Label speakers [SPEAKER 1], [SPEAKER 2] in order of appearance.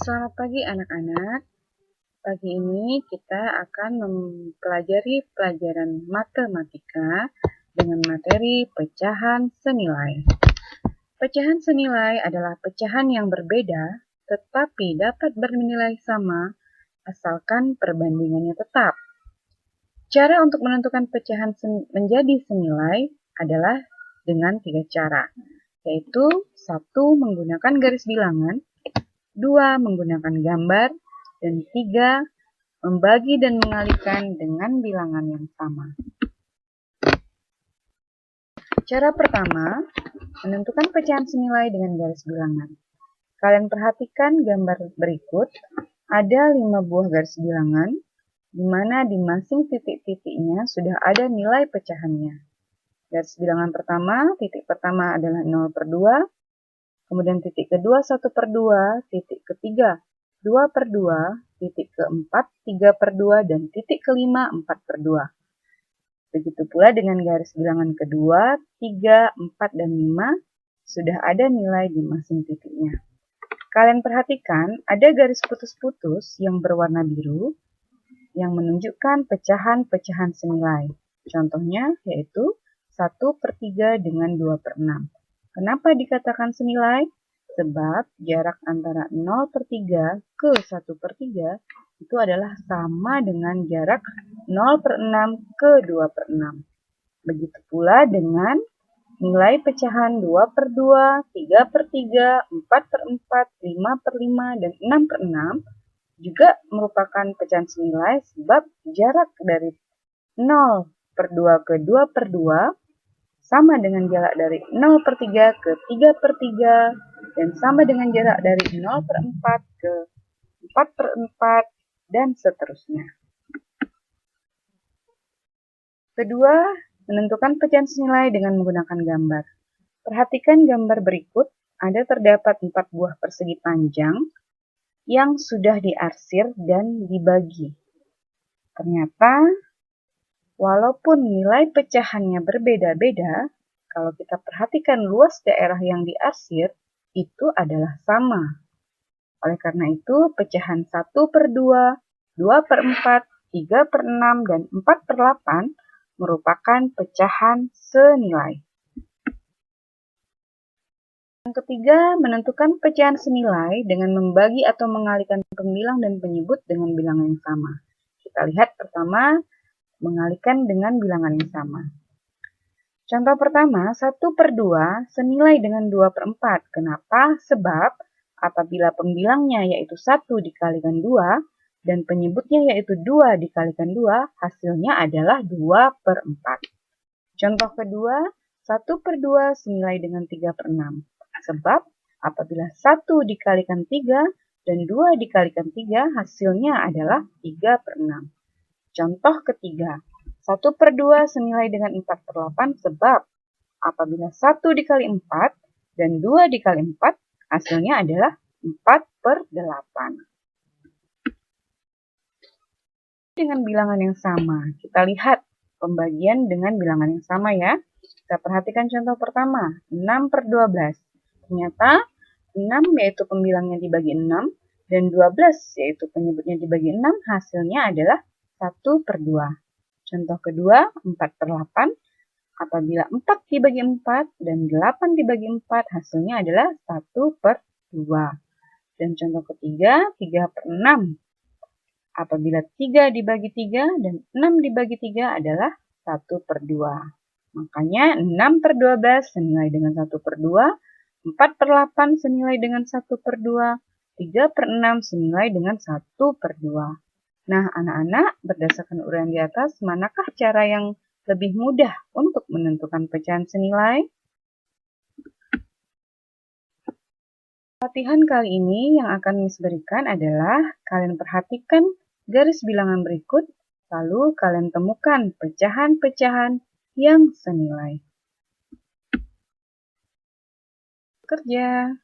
[SPEAKER 1] Selamat pagi anak-anak. Pagi ini kita akan mempelajari pelajaran matematika dengan materi pecahan senilai. Pecahan senilai adalah pecahan yang berbeda tetapi dapat bernilai sama asalkan perbandingannya tetap. Cara untuk menentukan pecahan menjadi senilai adalah dengan 3 cara, yaitu 1. Menggunakan garis bilangan, 2. Menggunakan gambar, dan 3. Membagi dan mengalihkan dengan bilangan yang sama. Cara pertama, menentukan pecahan senilai dengan garis bilangan. Kalian perhatikan gambar berikut, ada 5 buah garis bilangan, di mana di masing titik-titiknya sudah ada nilai pecahannya. Garis bilangan pertama, titik pertama adalah 0/2, kemudian titik kedua 1/2, titik ketiga 2/2, titik keempat 3/2, dan titik kelima 4/2. Begitu pula dengan garis bilangan kedua, 3, 4, dan 5 sudah ada nilai di masing titiknya. Kalian perhatikan ada garis putus-putus yang berwarna biru yang menunjukkan pecahan-pecahan senilai. Contohnya yaitu 1/3 dengan 2/6. Kenapa dikatakan senilai? Sebab jarak antara 0/3 ke 1/3 itu adalah sama dengan jarak 0/6 ke 2/6. Begitu pula dengan nilai pecahan 2/2, 3/3, 4/4, 5/5, dan 6/6 juga merupakan pecahan senilai sebab jarak dari 0/2 ke 2/2 sama dengan jarak dari 0/3 ke 3/3 dan sama dengan jarak dari 0/4 ke 4/4 dan seterusnya. Kedua, menentukan pecahan senilai dengan menggunakan gambar. Perhatikan gambar berikut, ada terdapat 4 buah persegi panjang yang sudah diarsir dan dibagi. Ternyata, walaupun nilai pecahannya berbeda-beda, kalau kita perhatikan luas daerah yang diarsir, itu adalah sama. Oleh karena itu, pecahan 1/2, 2/4, 3/6, dan 4/8 merupakan pecahan senilai. Yang ketiga, menentukan pecahan senilai dengan membagi atau mengalihkan pembilang dan penyebut dengan bilangan yang sama. Kita lihat pertama, mengalihkan dengan bilangan yang sama. Contoh pertama, 1/2 senilai dengan 2/4. Kenapa? Sebab apabila pembilangnya yaitu 1 dikalikan 2 dan penyebutnya yaitu 2 dikalikan 2, hasilnya adalah 2/4. Contoh kedua, 1/2 senilai dengan 3/6. Sebab apabila 1 dikalikan 3 dan 2 dikalikan 3, hasilnya adalah 3/6. Contoh ketiga, 1/2 senilai dengan 4/8 sebab apabila 1 dikali 4 dan 2 dikali 4, hasilnya adalah 4/8. Dengan bilangan yang sama, kita lihat pembagian dengan bilangan yang sama ya. Kita perhatikan contoh pertama, 6/12. Ternyata 6 yaitu pembilangnya dibagi 6 dan 12 yaitu penyebutnya dibagi 6, hasilnya adalah 1/2. Contoh kedua, 4/8. Apabila 4 dibagi 4 dan 8 dibagi 4, hasilnya adalah 1/2. Dan contoh ketiga, 3/6. Apabila 3 dibagi 3 dan 6 dibagi 3 adalah 1/2. Makanya 6/12 senilai dengan 1/2, 4/8 senilai dengan 1/2, 3/6 senilai dengan 1/2. Nah, anak-anak, berdasarkan uraian di atas, manakah cara yang lebih mudah untuk menentukan pecahan senilai? Latihan kali ini yang akan Miss berikan adalah kalian perhatikan garis bilangan berikut, lalu kalian temukan pecahan-pecahan yang senilai. Kerja.